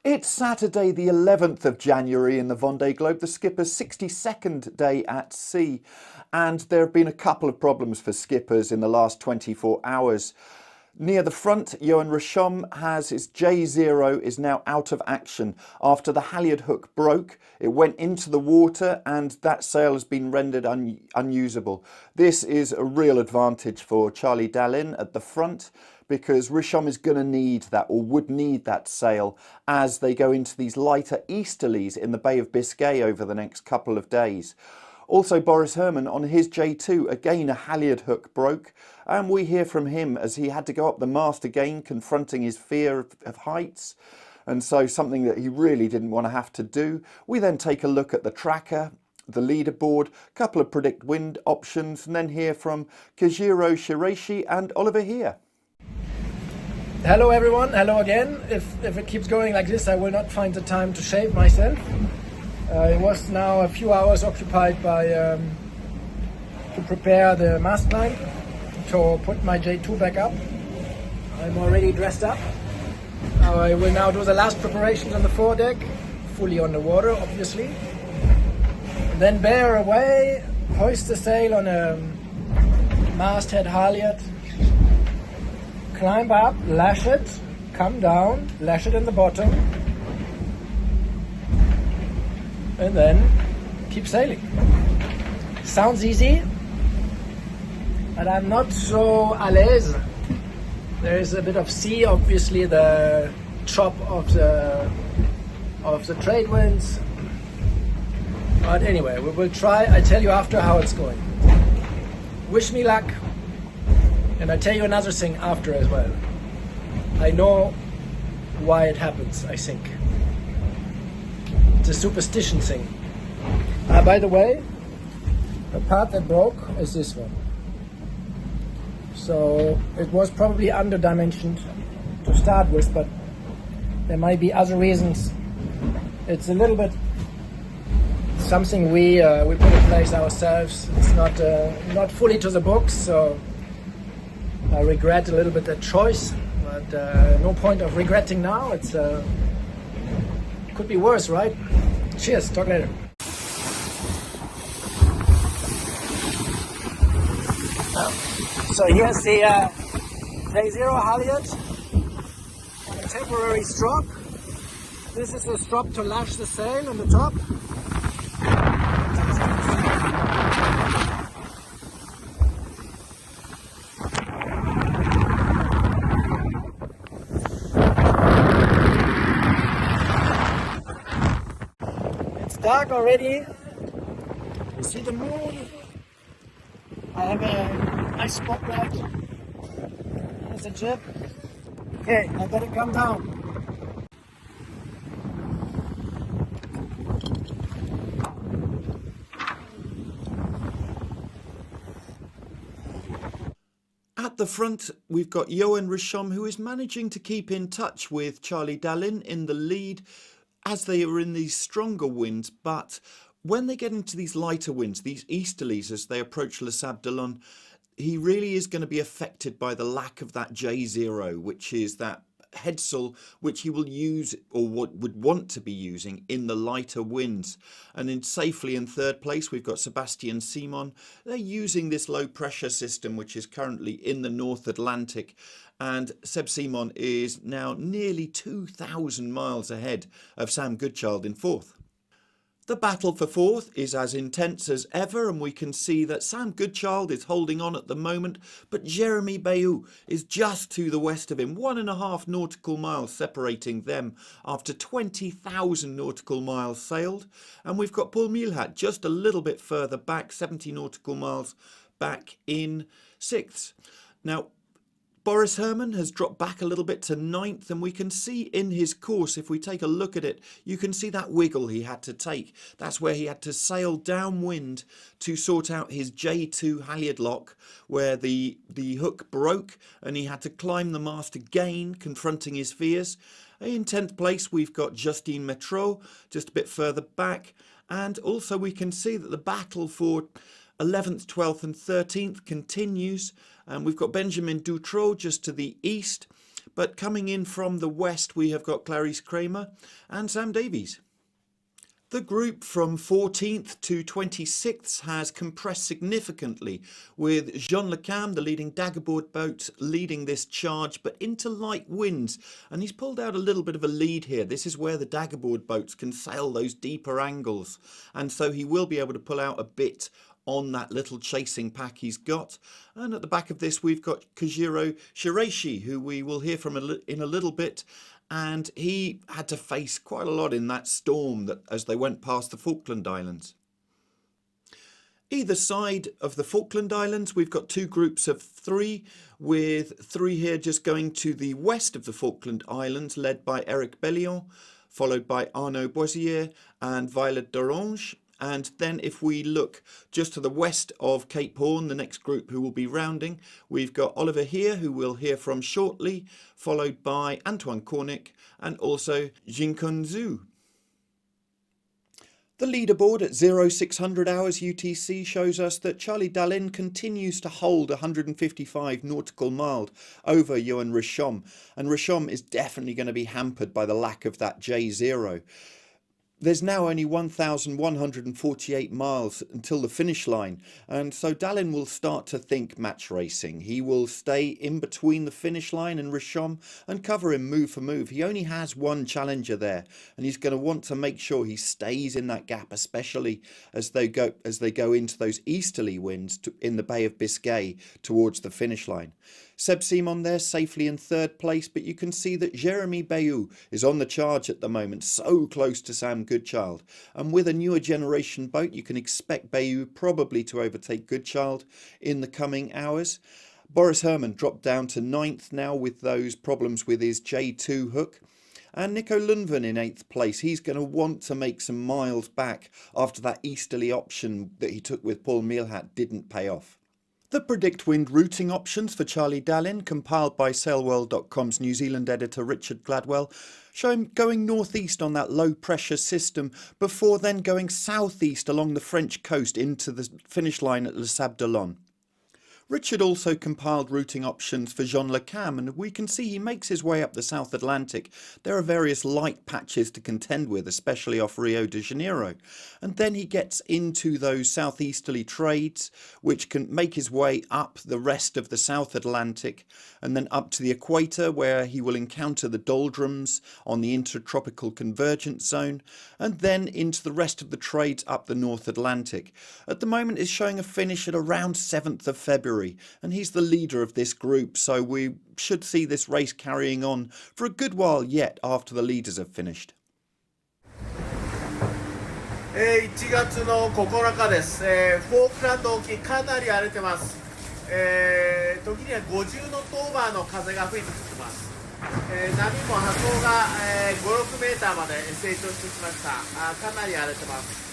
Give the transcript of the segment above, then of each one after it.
It's Saturday the 11th of January in the Vendée Globe, the skipper's 62nd day at sea, and there have been a couple of problems for skippers in the last 24 hours. Near the front, Yoann Richomme has his J0 is now out of action after the halyard hook broke. It went into the water and that sail has been rendered unusable. This is a real advantage for Charlie Dalin at the front, because Richomme is going to need that, or would need that sail, as they go into these lighter easterlies in the Bay of Biscay over the next couple of days. Also, Boris Herrmann on his J2, again a halyard hook broke, and we hear from him as he had to go up the mast again, confronting his fear of heights, and so something that he really didn't want to have to do. We then take a look at the tracker, the leaderboard, a couple of PredictWind options, and then hear from Kojiro, Shiraishi and Oliver Heer. Hello everyone, hello again. If it keeps going like this, I will not find the time to shave myself. It was now a few hours occupied by to prepare the mast line, to put my J2 back up. I'm already dressed up. I will now do the last preparations on the foredeck, fully on the water obviously. And then bear away, hoist the sail on a masthead halyard, climb up, lash it, come down, lash it in the bottom, and then keep sailing. Sounds easy, but I'm not so à l'aise. There is a bit of sea, obviously the chop of the trade winds. But anyway, we will try. I tell you after how it's going. Wish me luck. And I tell you another thing after as well. I know why it happens, I think. It's a superstition thing. By the way, the part that broke is this one. So it was probably underdimensioned to start with, but there might be other reasons. It's a little bit something we put in place ourselves. It's not fully to the books, so I regret a little bit that choice, but no point of regretting now. It's could be worse, right? Cheers, talk later. So here's the J0 halyard on a temporary strop. This is the strop to lash the sail on the top. Dark already. You see the moon. I have a nice spotlight. There's a jib. Okay, I better come down. At the front, we've got Yoann Richomme, who is managing to keep in touch with Charlie Dalin in the lead, as they are in these stronger winds, but when they get into these lighter winds, these easterlies as they approach Les Sables, he really is going to be affected by the lack of that J0, which is that headsail which he will use, or would want to be using, in the lighter winds. And in safely in third place, we've got Sebastian Simon. They're using this low pressure system which is currently in the North Atlantic, and Seb Simon is now nearly 2,000 miles ahead of Sam Goodchild in fourth. The battle for fourth is as intense as ever, and we can see that Sam Goodchild is holding on at the moment, but Jeremy Bayou is just to the west of him, 1.5 nautical miles separating them after 20,000 nautical miles sailed. And we've got Paul Milhat just a little bit further back, 70 nautical miles back in sixth. Now, Boris Herrmann has dropped back a little bit to ninth, and we can see in his course, if we take a look at it, you can see that wiggle he had to take. That's where he had to sail downwind to sort out his J2 halyard lock, where the hook broke and he had to climb the mast again, confronting his fears. In 10th place, we've got Justine Metro, just a bit further back, and also we can see that the battle for 11th, 12th and 13th continues, and we've got Benjamin Dutroux just to the east, But coming in from the west, we have got Clarice Kramer and Sam Davies. The group from 14th to 26th has compressed significantly, with Yoann Richomme, the leading daggerboard boat, leading this charge, but into light winds. And he's pulled out a little bit of a lead here. This is where the daggerboard boats can sail those deeper angles. And so he will be able to pull out a bit on that little chasing pack he's got. And at the back of this, we've got Kojiro Shiraishi, who we will hear from in a little bit. And he had to face quite a lot in that storm as they went past the Falkland Islands. Either side of the Falkland Islands, we've got two groups of three, with three here just going to the west of the Falkland Islands, led by Eric Bellion, followed by Arnaud Boisier and Violet d'Orange. And then if we look just to the west of Cape Horn, the next group who will be rounding, we've got Oliver Heer, who we'll hear from shortly, followed by Antoine Cornick and also Jinkun Zhu. The leaderboard at 0600 hours UTC shows us that Charlie Dalin continues to hold 155 nautical miles over Yoann Richomme, and Richomme is definitely going to be hampered by the lack of that J0. There's now only 1,148 miles until the finish line, and so Dalin will start to think match racing. He will stay in between the finish line and Richomme and cover him move for move. He only has one challenger there, and he's going to want to make sure he stays in that gap, especially as they go into those easterly winds in the Bay of Biscay towards the finish line. Seb Simon there safely in third place, but you can see that Jeremy Bayou is on the charge at the moment, so close to Sam Goodchild. And with a newer generation boat, you can expect Bayou probably to overtake Goodchild in the coming hours. Boris Herrmann dropped down to 9th now with those problems with his J2 hook. And Nico Lundven in 8th place. He's going to want to make some miles back after that easterly option that he took with Paul Meelhat didn't pay off. The PredictWind routing options for Charlie Dalin, compiled by sailworld.com's New Zealand editor Richard Gladwell, show him going northeast on that low pressure system before then going southeast along the French coast into the finish line at Les Sables d'Olonne. Richard also compiled routing options for Yoann Richomme, and we can see he makes his way up the South Atlantic. There are various light patches to contend with, especially off Rio de Janeiro. And then he gets into those southeasterly trades, which can make his way up the rest of the South Atlantic, and then up to the equator, where he will encounter the doldrums on the intertropical convergence zone, and then into the rest of the trades up the North Atlantic. At the moment, is showing a finish at around 7th of February. And he's the leader of this group, so we should see this race carrying on for a good while yet after the leaders have finished. 1月の9日です。フォークランド沖かなり荒れてます。時には50ノットオーバーの風が吹いてきてます。波も波高が、5、6メーターまで成長してきました。かなり荒れてます。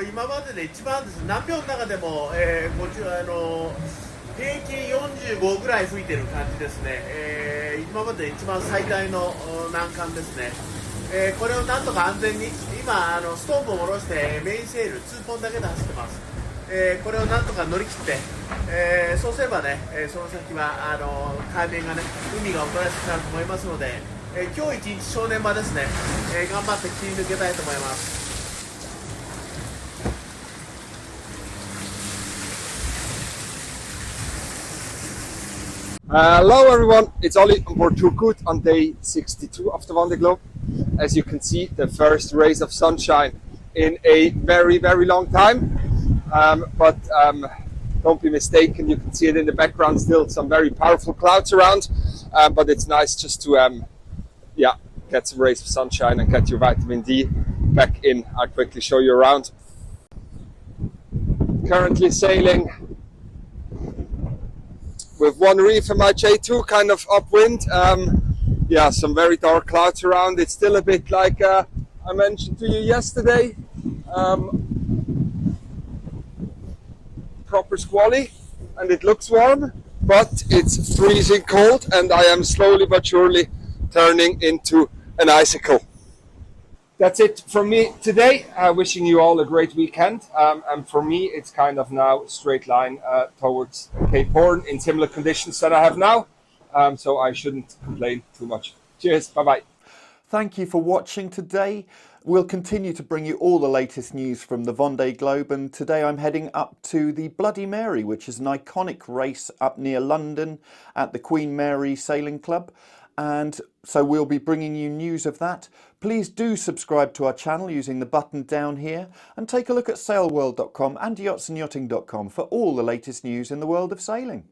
今までで一番です。何秒の中でも、平均45ぐらい吹いてる感じですね。今までで一番最大の難関ですね。これをなんとか安全に、今ストーブを下ろしてメインセール2本だけで走ってます。これをなんとか乗り切って、そうすればね、その先は海面がね、海がおとなしくなると思いますので、今日一日正念場ですね。頑張って切り抜けたいと思います。Hello everyone, it's Ollie on board Turkut on day 62 of the Vendée Globe. As you can see, the first rays of sunshine in a very, very long time. But don't be mistaken, you can see it in the background, still some very powerful clouds around. But it's nice just to get some rays of sunshine and get your vitamin D back in. I'll quickly show you around. Currently sailing with one reef and my J2 kind of upwind. Some very dark clouds around. It's still a bit like I mentioned to you yesterday. proper squally and it looks warm, but it's freezing cold and I am slowly but surely turning into an icicle. That's it from me today. Wishing you all a great weekend. And for me, it's kind of now straight line towards Cape Horn in similar conditions that I have now. So I shouldn't complain too much. Cheers. Bye-bye. Thank you for watching today. We'll continue to bring you all the latest news from the Vendée Globe, and today I'm heading up to the Bloody Mary, which is an iconic race up near London at the Queen Mary Sailing Club. And so we'll be bringing you news of that. Please do subscribe to our channel using the button down here, and take a look at sailworld.com and yachtsandyachting.com for all the latest news in the world of sailing.